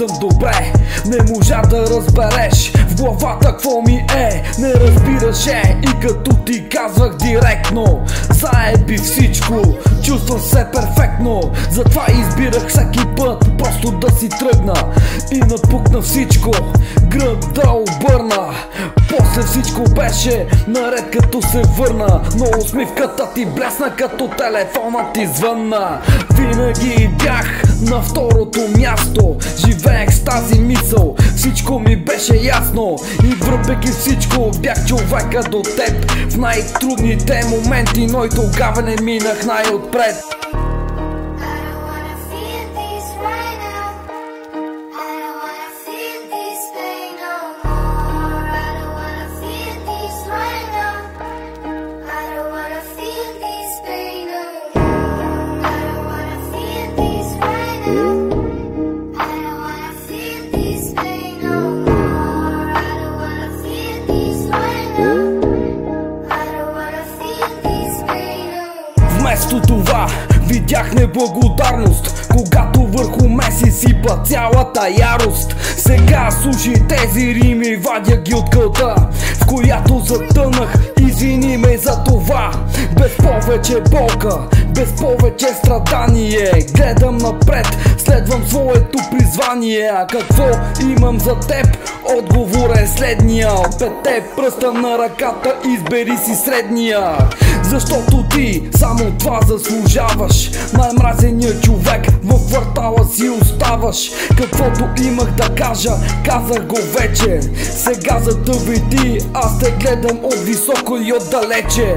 съм добре. Не можа да разбереш в главата какво ми е. Не разбираше и като ти казвах директно: заеби всичко, чувствам се перфектно. Затова избирах всеки път просто да си тръгна и напукна всичко, гръб да обърна. После всичко беше наред като се върна, но усмивката ти блесна като телефонът ти звънна. Винаги бях на второто място, живеех с тази мисъл, всичко ми беше ясно. И въпреки всичко бях човека до теб в най-трудните моменти, но и тогава не минах най-отпред. Вместо това видях неблагодарност, когато върху ме си сипа цялата ярост. Сега слушай тези рими, вадя ги от кълта, в която затънах. Извини ме за това. Без повече болка, без повече страдание, гледам напред, следвам своето призвание. А какво имам за теб? Отговор е следния: от петте пръста на ръката избери си средния. Защото ти само това заслужаваш, най-мразеният човек в квартала си оставаш. Каквото имах да кажа, казах го вече. Сега за да види, аз те гледам от високо и отдалече.